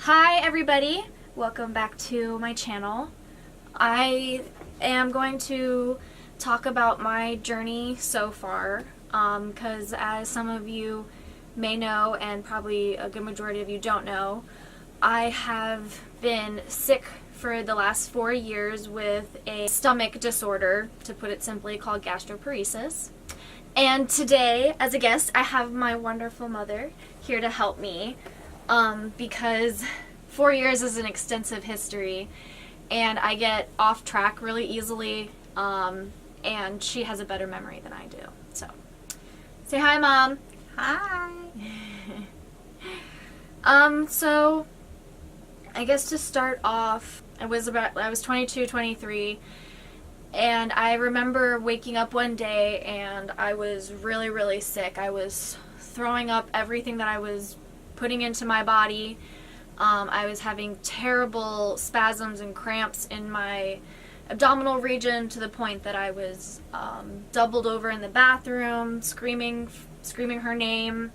Hi everybody, welcome back to my channel. I am going to talk about my journey so far because as some of you may know and probably a good majority of you don't know, I have been sick for the last 4 years with a stomach disorder, to put it simply, called gastroparesis. And today, as a guest, I have my wonderful mother here to help me. Because 4 years is an extensive history and I get off track really easily, and she has a better memory than I do. So, say hi, Mom. Hi. So I guess to start off, I was 22, 23, and I remember waking up one day and I was really, really sick. I was throwing up everything that I was putting into my body. I was having terrible spasms and cramps in my abdominal region to the point that I was doubled over in the bathroom, screaming her name,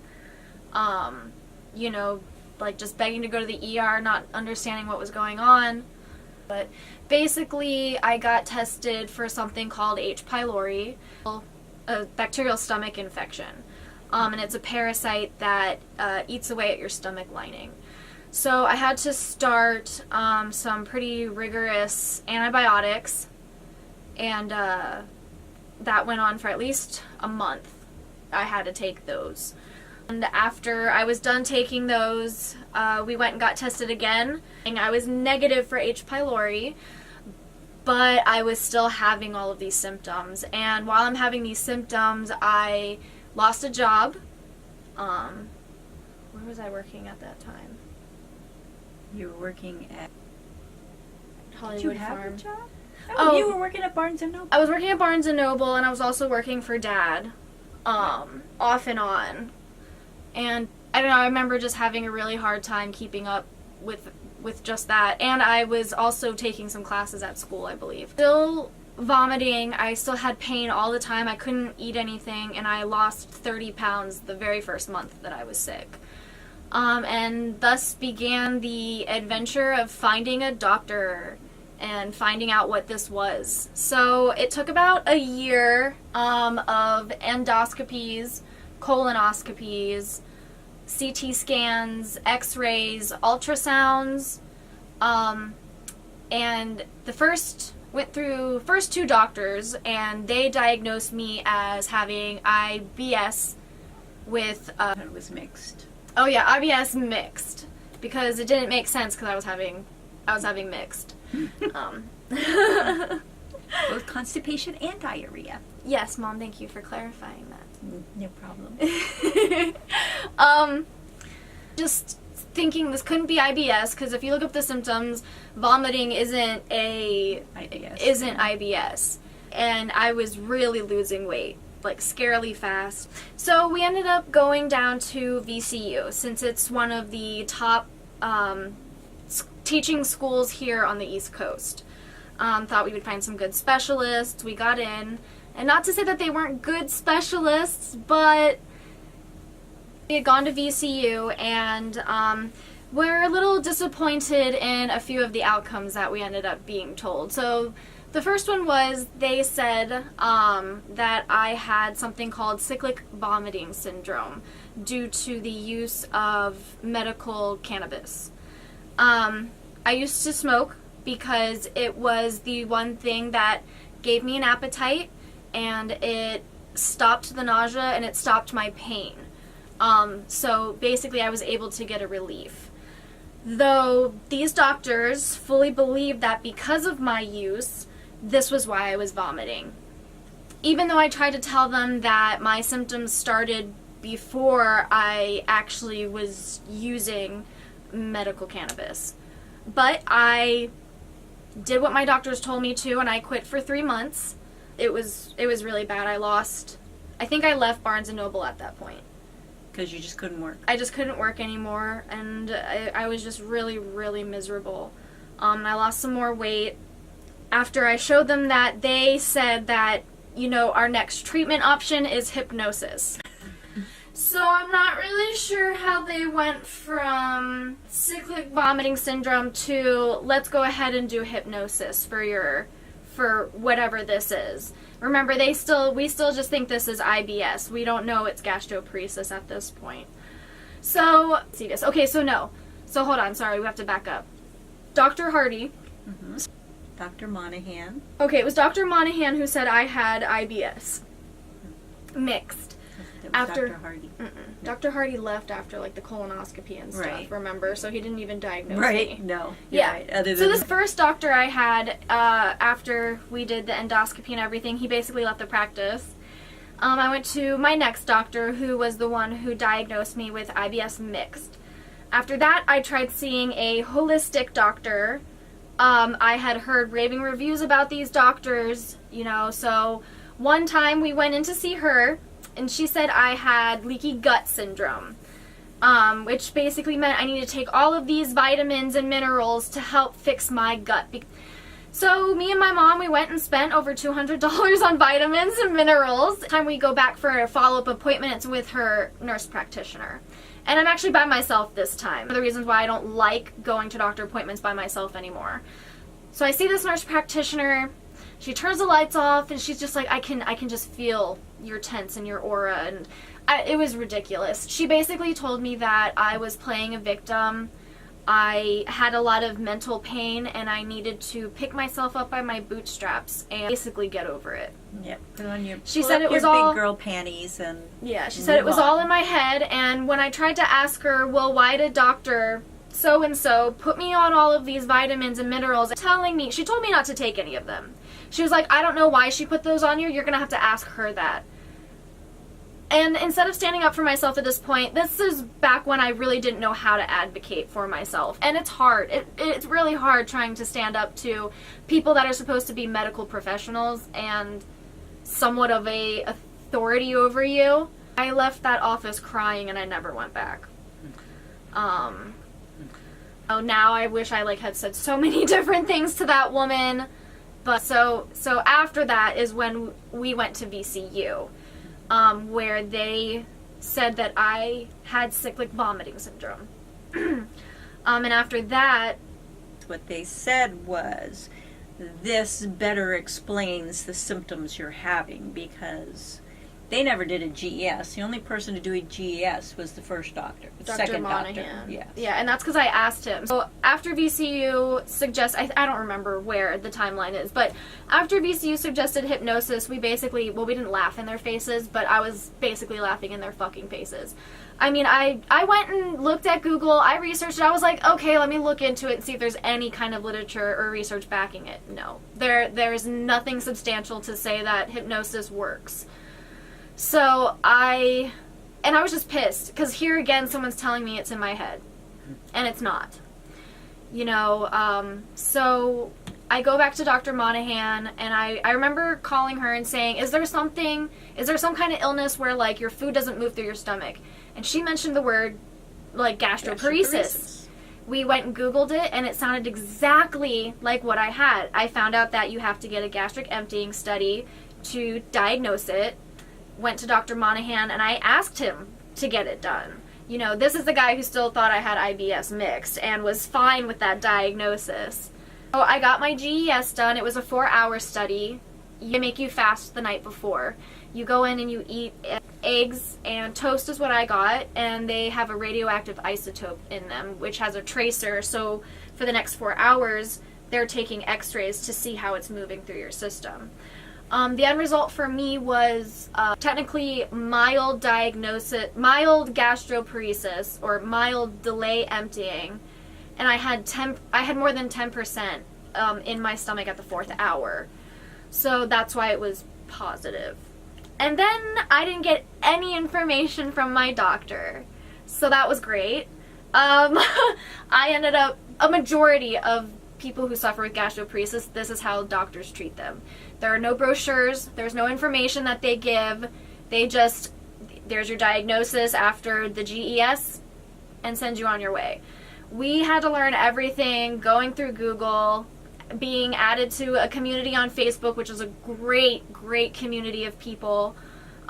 you know, like just begging to go to the ER, not understanding what was going on. But basically, I got tested for something called H. pylori, a bacterial stomach infection. And it's a parasite that eats away at your stomach lining. So I had to start some pretty rigorous antibiotics, and that went on for at least a month. I had to take those. And after I was done taking those, we went and got tested again, and I was negative for H. pylori, but I was still having all of these symptoms. And while I'm having these symptoms, I lost a job. Where was I working at that time? You were working at Hollywood Did you have Farm. a job? Oh, You were working at Barnes & Noble. I was working at Barnes & Noble, and I was also working for Dad, off and on. And I don't know, I remember just having a really hard time keeping up with just that. And I was also taking some classes at school, I believe. Still vomiting, I still had pain all the time, I couldn't eat anything, and I lost 30 pounds the very first month that I was sick. And thus began the adventure of finding a doctor and finding out what this was. So it took about a year of endoscopies, colonoscopies, CT scans, x-rays, ultrasounds, and went through first two doctors, and they diagnosed me as having IBS with It was mixed. oh yeah, IBS mixed, because it didn't make sense because I was having mixed. Both constipation and diarrhea. Yes, Mom, thank you for clarifying that. No problem. Just thinking this couldn't be IBS, because if you look up the symptoms, vomiting isn't IBS. And I was really losing weight, like scarily fast. So we ended up going down to VCU, since it's one of the top teaching schools here on the East Coast. Thought we would find some good specialists. We got in, and not to say that they weren't good specialists, but we had gone to VCU, and we're a little disappointed in a few of the outcomes that we ended up being told. So the first one was, they said that I had something called cyclic vomiting syndrome due to the use of medical cannabis. I used to smoke because it was the one thing that gave me an appetite, and it stopped the nausea and it stopped my pain. So basically I was able to get a relief. Though these doctors fully believed that because of my use, this was why I was vomiting. Even though I tried to tell them that my symptoms started before I actually was using medical cannabis. But I did what my doctors told me to, and I quit for 3 months. It was really bad. I think I left Barnes & Noble at that point. Because you just couldn't work. I just couldn't work anymore, and I was just really, really miserable. I lost some more weight. After I showed them that, they said that, you know, our next treatment option is hypnosis. So I'm not really sure how they went from cyclic vomiting syndrome to let's go ahead and do hypnosis for whatever this is. Remember, we still just think this is IBS. We don't know it's gastroparesis at this point. So, see this. Okay, so no. So hold on, sorry, we have to back up. Dr. Hardy. Mm-hmm. Dr. Monahan. Okay, it was Dr. Monahan who said I had IBS. Mixed. That was After Dr. Hardy. Dr. Hardy left after like the colonoscopy and stuff, Right. remember? So he didn't even diagnose Right. me. No. Yeah. Right. Other So than this first doctor I had, after we did the endoscopy and everything, he basically left the practice. I went to my next doctor, who was the one who diagnosed me with IBS mixed. After that, I tried seeing a holistic doctor. I had heard raving reviews about these doctors, so one time we went in to see her, and she said I had leaky gut syndrome, which basically meant I need to take all of these vitamins and minerals to help fix my gut. So me and my mom, we went and spent over $200 on vitamins and minerals. The time we go back for a follow-up appointment, it's with her nurse practitioner. And I'm actually by myself this time. One of the reasons why I don't like going to doctor appointments by myself anymore. So I see this nurse practitioner. She turns the lights off, and she's just like, I can just feel your tense and your aura, and it was ridiculous. She basically told me that I was playing a victim. I had a lot of mental pain, and I needed to pick myself up by my bootstraps and basically get over it. Yep. Put on your, She pull said up it was your all big girl panties and yeah. She said it was move on. all in my head, and when I tried to ask her, well, why did Doctor so and so put me on all of these vitamins and minerals, telling me, she told me not to take any of them. She was like, I don't know why she put those on you. You're gonna have to ask her that. And instead of standing up for myself at this point, this is back when I really didn't know how to advocate for myself. And it's hard. It's really hard trying to stand up to people that are supposed to be medical professionals and somewhat of a authority over you. I left that office crying, and I never went back. Oh, now I wish I had said so many different things to that woman. But so after that is when we went to VCU. Where they said that I had cyclic vomiting syndrome. And after that, what they said was, this better explains the symptoms you're having, because they never did a GES. The only person to do a GES was the first doctor, the Dr. second Monahan. doctor. Yes. Yeah, and that's because I asked him. So after VCU I don't remember where the timeline is, but after VCU suggested hypnosis, we didn't laugh in their faces, but I was basically laughing in their fucking faces. I mean, I went and looked at Google, I researched it, I was like, okay, let me look into it and see if there's any kind of literature or research backing it. No. There's nothing substantial to say that hypnosis works. So I was just pissed, because here again someone's telling me it's in my head, and it's not. So I go back to Dr. Monahan, and I remember calling her and saying, is there some kind of illness where your food doesn't move through your stomach? And she mentioned the word gastroparesis. We went and Googled it, and it sounded exactly like what I had. I found out that you have to get a gastric emptying study to diagnose it. Went to Dr. Monahan, and I asked him to get it done. This is the guy who still thought I had IBS mixed and was fine with that diagnosis. So I got my GES done. It was a 4-hour study. They make you fast the night before. You go in and you eat eggs, and toast is what I got, and they have a radioactive isotope in them, which has a tracer, so for the next 4 hours, they're taking x-rays to see how it's moving through your system. The end result for me was technically mild gastroparesis, or mild delay emptying, and I had more than 10% in my stomach at the 4th hour. So that's why it was positive. And then I didn't get any information from my doctor, so that was great. I ended up, a majority of people who suffer with gastroparesis, this is how doctors treat them. There are no brochures, there's no information that they give, there's your diagnosis after the GES, and send you on your way. We had to learn everything, going through Google, being added to a community on Facebook, which is a great, great community of people.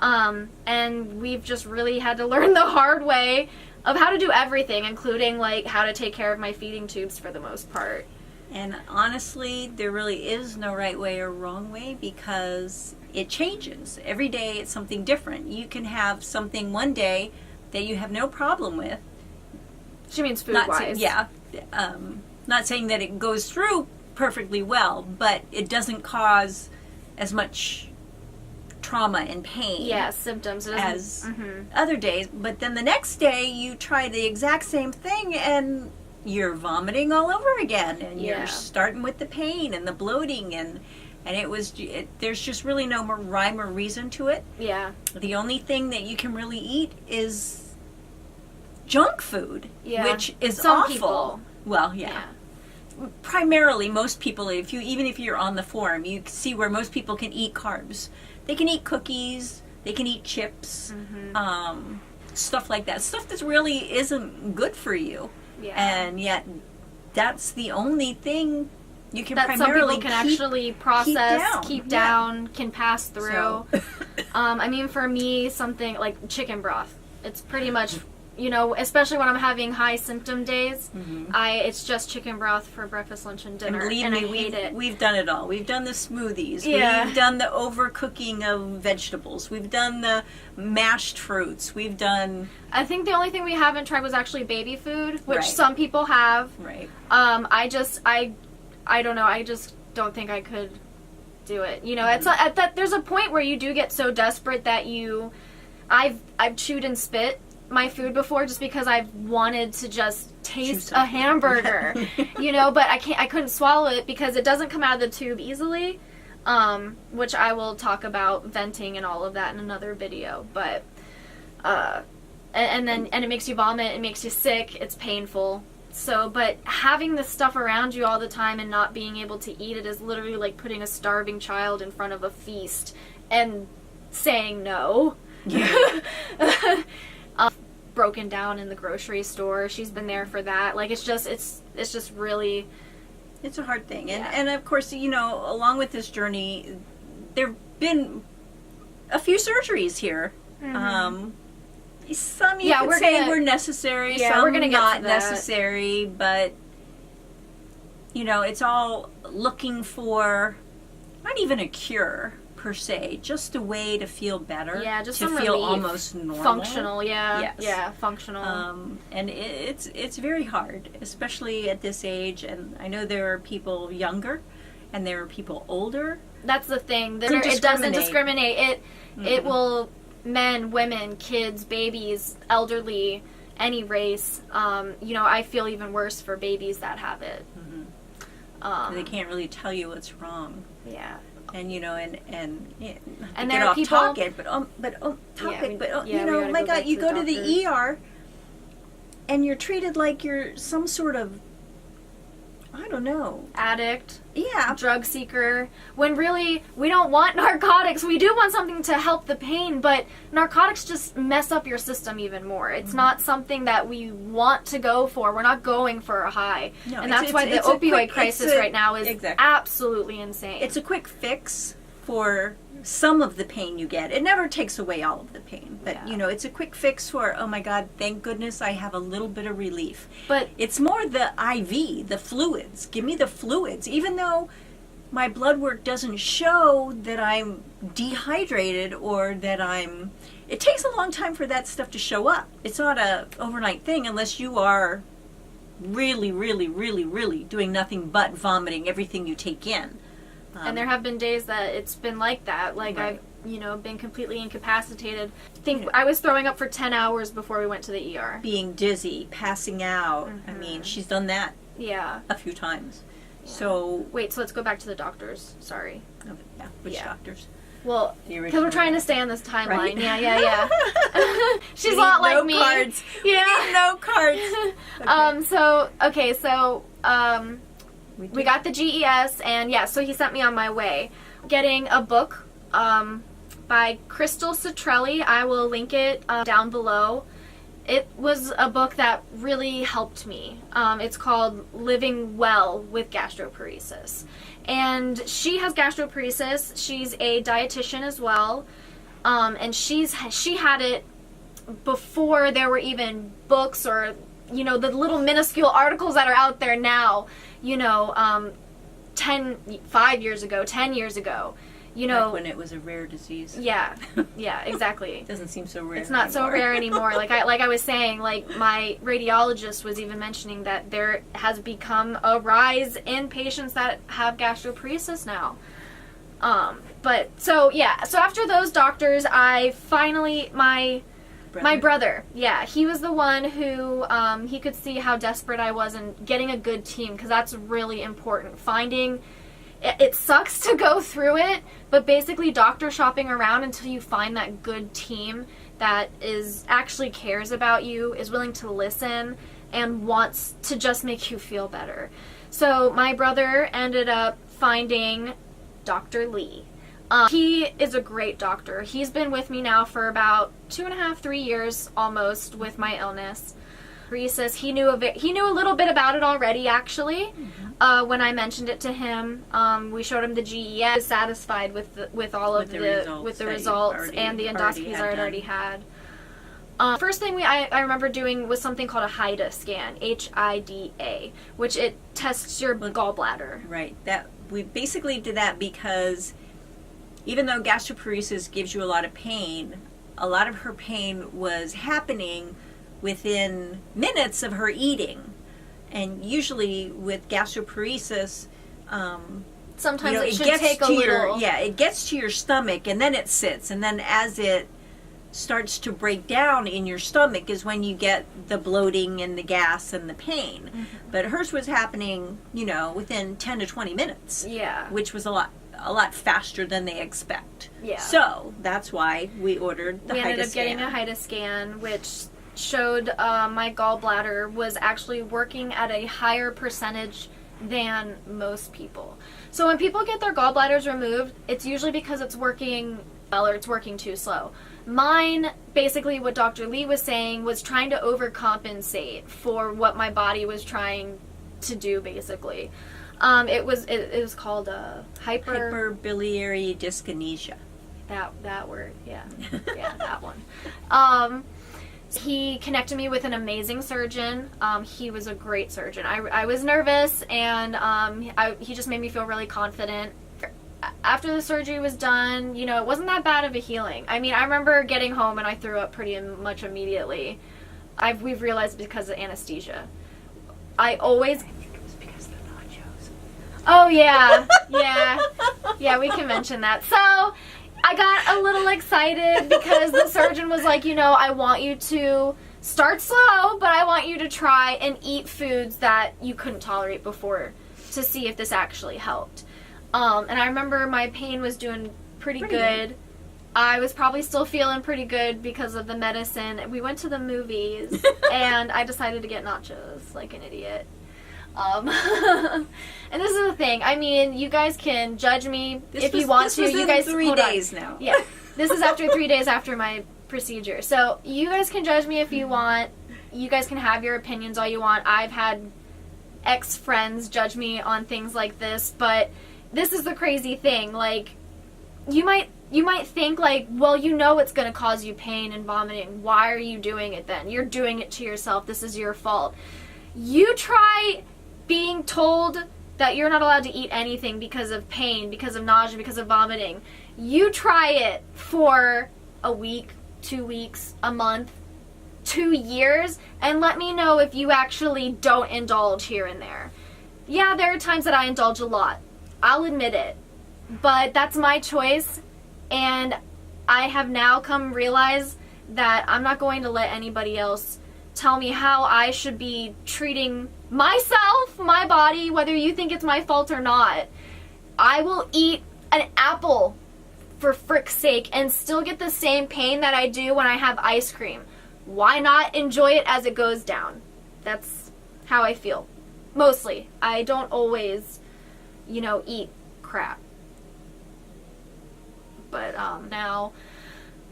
And we've just really had to learn the hard way of how to do everything, including like how to take care of my feeding tubes for the most part. And honestly, there really is no right way or wrong way, because it changes. Every day it's something different. You can have something one day that you have no problem with. She means food-wise. Not saying that it goes through perfectly well, but it doesn't cause as much trauma and pain. Yeah, symptoms. As other days. But then the next day you try the exact same thing and you're vomiting all over again, and you're starting with the pain and the bloating, and there's just really no rhyme or reason to it. Yeah. The only thing that you can really eat is junk food, which is some awful. People. Well, yeah. Primarily, most people, even if you're on the forum, you see where most people can eat carbs. They can eat cookies, they can eat chips, stuff like that. Stuff that really isn't good for you. Yeah. And yet, that's the only thing you can that primarily some people can actually process, keep down, can pass through. So. I mean, for me, something like chicken broth. It's pretty much, especially when I'm having high symptom days, it's just chicken broth for breakfast, lunch, and dinner. And believe me, I hate it. We've done it all. We've done the smoothies. Yeah. We've done the overcooking of vegetables. We've done the mashed fruits. We've done... I think the only thing we haven't tried was actually baby food, which some people have. Right. I don't know. I just don't think I could do it. There's a point where you do get so desperate that I've chewed and spit my food before just because I've wanted to just taste a hamburger, but I couldn't swallow it because it doesn't come out of the tube easily, which I will talk about venting and all of that in another video, but, and it makes you vomit, it makes you sick, it's painful. So, but having this stuff around you all the time and not being able to eat it is literally like putting a starving child in front of a feast and saying no. Yeah. Broken down in the grocery store. She's been there for that. Like, it's just really... It's a hard thing. And of course, along with this journey, there have been a few surgeries here. Some you could say were necessary, some we're gonna not necessary, but, it's all looking for, not even a cure, per se, just a way to feel better. Yeah, just to some feel relief. Almost normal. Functional, yeah. Yes. Yeah, functional. And it's very hard, especially at this age, and I know there are people younger, and there are people older. That's the thing. It doesn't discriminate. It will... Men, women, kids, babies, elderly, any race. I feel even worse for babies that have it. They can't really tell you what's wrong. Yeah. And and there are people. My God, you go to the ER, and you're treated like you're some sort of, I don't know, addict. Yeah. Drug seeker. When really, we don't want narcotics. We do want something to help the pain, but narcotics just mess up your system even more. It's not something that we want to go for. We're not going for a high. No, and that's why the opioid crisis right now is absolutely insane. It's a quick fix for some of the pain you get. It never takes away all of the pain, but it's a quick fix for, oh my God, thank goodness I have a little bit of relief. But it's more the IV, the fluids. Give me the fluids. Even though my blood work doesn't show that I'm dehydrated or that it takes a long time for that stuff to show up. It's not a overnight thing unless you are really, really, really, really doing nothing but vomiting everything you take in. And there have been days that it's been like that. Like, I've, been completely incapacitated. I was throwing up for 10 hours before we went to the ER. Being dizzy, passing out. I mean, she's done that a few times. Yeah. So... Wait, so let's go back to the doctors. Sorry. Which doctors? Well, because we're trying to stay on this timeline. Right? Yeah. She's a Need lot like no me. Cards. Yeah. Need no cards. We got the GES, and so he sent me on my way. Getting a book by Crystal Citrelli. I will link it down below. It was a book that really helped me. It's called Living Well with Gastroparesis. And she has gastroparesis. She's a dietitian as well. And she had it before there were even books or, you know, the little minuscule articles that are out there now, you know, 5 years ago, 10 years ago, you know. Back when it was a rare disease. Yeah, yeah, exactly. It doesn't seem so rare It's not anymore. so rare anymore. Like I was saying, like my radiologist was even mentioning that there has become a rise in patients that have gastroparesis now. But so after those doctors, I finally my brother, yeah, he was the one who he could see how desperate I was in getting a good team, because that's really important. Finding it sucks to go through it, but basically doctor shopping around until you find that good team that is actually cares about you, is willing to listen, and wants to just make you feel better. So my brother ended up finding Dr. Lee. He is a great doctor. He's been with me now for about 2.5, 3 years almost with my illness. Paresis, he knew a little bit about it already, actually. When I mentioned it to him, we showed him the GES. He was satisfied with all of the results and the endoscopies I had already had. First thing I remember doing was something called a HIDA scan, HIDA, which it tests your gallbladder. Right. That we basically did that because even though gastroparesis gives you a lot of of her pain was happening within minutes of her eating. And usually with gastroparesis, sometimes you know, it should take a little. It gets to your stomach and then it sits. And then as it starts to break down in your stomach is when you get the bloating and the gas and the pain. Mm-hmm. But hers was happening, you know, within 10 to 20 minutes. Yeah. Which was a lot faster than they expect. Yeah. So that's why we ordered the HIDA scan. We ended up getting a HIDA scan, which showed my gallbladder was actually working at a higher percentage than most people. So when people get their gallbladders removed, it's usually because it's working well or it's working too slow. Mine, basically what Dr. Lee was saying, was trying to overcompensate for what my body was trying to do, basically. It was called hyperbiliary dyskinesia. That word, yeah. Yeah, that one. He connected me with an amazing surgeon. He was a great surgeon. I was nervous, and he just made me feel really confident. After the surgery was done, you know, it wasn't that bad of a healing. I mean, I remember getting home and I threw up pretty much immediately. We've realized because of anesthesia. I think it was because of the nachos. Oh, yeah. Yeah, we can mention that. So I got a little excited because the surgeon was like, you know, I want you to start slow, but I want you to try and eat foods that you couldn't tolerate before to see if this actually helped. And I remember my pain was doing pretty good. I was probably still feeling pretty good because of the medicine. We went to the movies, and I decided to get nachos like an idiot. And this is the thing. I mean, you guys can judge me if you want to. You guys 3 days now. Yeah, this is after 3 days after my procedure. So you guys can judge me if you want. You guys can have your opinions all you want. I've had ex-friends judge me on things like this, but this is the crazy thing. Like, you might think, like, well, you know it's going to cause you pain and vomiting. Why are you doing it then? You're doing it to yourself. This is your fault. You try being told that you're not allowed to eat anything because of pain, because of nausea, because of vomiting. You try it for a week, 2 weeks, a month, 2 years, and let me know if you actually don't indulge here and there. Yeah, there are times that I indulge a lot. I'll admit it. But that's my choice, and I have now come realize that I'm not going to let anybody else tell me how I should be treating myself, my body, whether you think it's my fault or not. I will eat an apple, for frick's sake, and still get the same pain that I do when I have ice cream. Why not enjoy it as it goes down? That's how I feel. Mostly. I don't always, you know, eat crap. But now,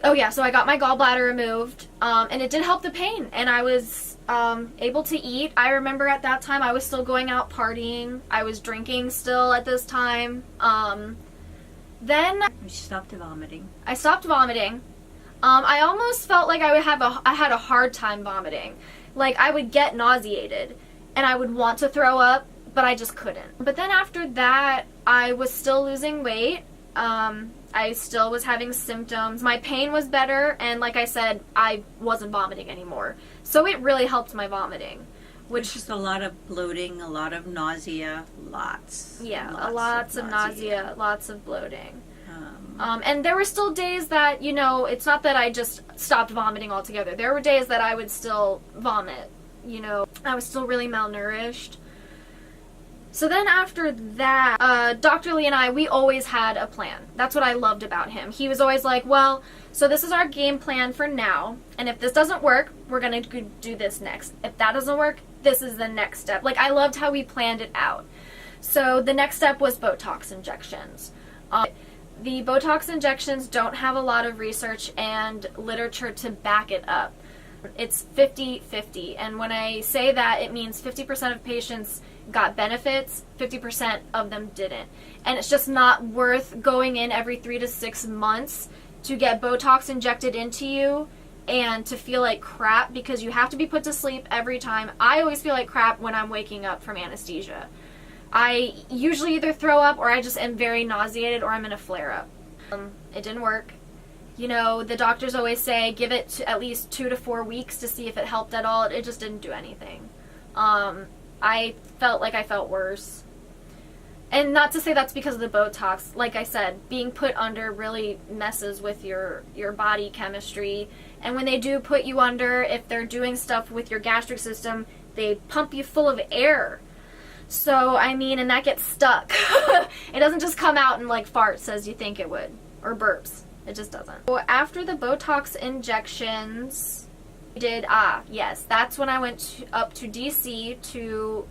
oh yeah, so I got my gallbladder removed, and it did help the pain, and I was able to eat. I remember at that time I was still going out partying. I was drinking still at this time. Then You stopped vomiting. I stopped vomiting. I almost felt like I had a hard time vomiting. Like, I would get nauseated, and I would want to throw up, but I just couldn't. But then after that, I was still losing weight. I still was having symptoms. My pain was better, and like I said, I wasn't vomiting anymore. So it really helped my vomiting. Which is a lot of bloating, a lot of nausea, lots. Yeah, lots of nausea, lots of bloating. And there were still days that, you know, it's not that I just stopped vomiting altogether. There were days that I would still vomit. You know, I was still really malnourished. So then after that, Dr. Lee and I, we always had a plan. That's what I loved about him. He was always like, well, so this is our game plan for now, and if this doesn't work, we're going to do this next. If that doesn't work, this is the next step. Like, I loved how we planned it out. So the next step was Botox injections. The Botox injections don't have a lot of research and literature to back it up. It's 50-50, and when I say that, it means 50% of patients got benefits, 50% of them didn't. And it's just not worth going in every 3 to 6 months to get Botox injected into you and to feel like crap, because you have to be put to sleep every time. I always feel like crap when I'm waking up from anesthesia. I usually either throw up, or I just am very nauseated, or I'm in a flare-up. It didn't work. You know, the doctors always say give it at least 2 to 4 weeks to see if it helped at all. It just didn't do anything. I felt like I felt worse. And not to say that's because of the Botox. Like I said, being put under really messes with your body chemistry. And when they do put you under, if they're doing stuff with your gastric system, they pump you full of air. So, I mean, and that gets stuck. It doesn't just come out and like farts as you think it would. Or burps. It just doesn't. So after the Botox injections, yes, that's when I went up to DC to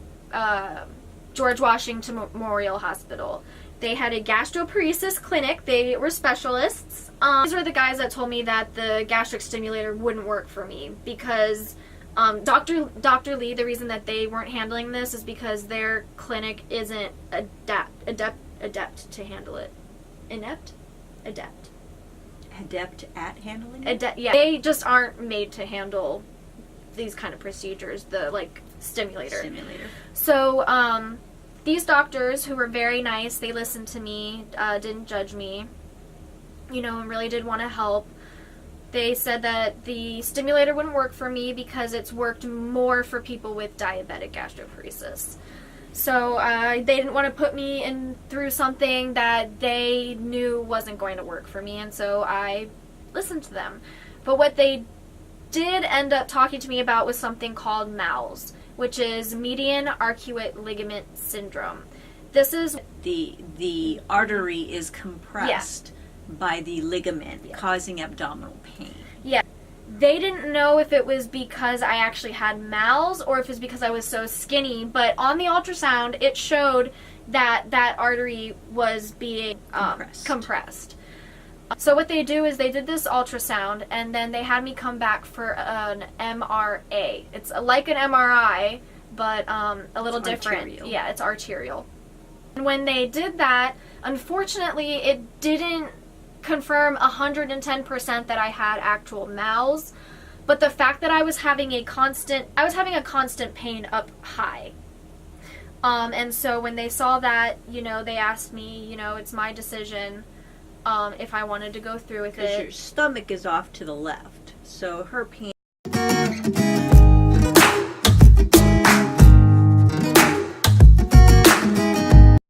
George Washington Memorial Hospital. They had a gastroparesis clinic. They were specialists. These were the guys that told me that the gastric stimulator wouldn't work for me because Dr. Lee, the reason that they weren't handling this is because their clinic isn't adept to handle it. Inept? Adept. Adept at handling it? Yeah. They just aren't made to handle these kind of procedures, the, like, stimulator. So, these doctors, who were very nice, they listened to me, didn't judge me, you know, and really did want to help. They said that the stimulator wouldn't work for me because it's worked more for people with diabetic gastroparesis. So they didn't want to put me in through something that they knew wasn't going to work for me, and so I listened to them. But what they did end up talking to me about was something called MALS, which is median arcuate ligament syndrome. This is the artery is compressed by the ligament, causing abdominal pain. Yeah. They didn't know if it was because I actually had MALS or if it was because I was so skinny, but on the ultrasound it showed that that artery was being compressed. So what they do is they did this ultrasound, and then they had me come back for an MRA. It's like an MRI, but a little different. Arterial. Yeah, it's arterial. And when they did that, unfortunately, it didn't confirm 110% that I had actual MALS, but the fact that I was having a constant pain up high. And so when they saw that, you know, they asked me, you know, it's my decision if I wanted to go through with it. Because your stomach is off to the left, so her pain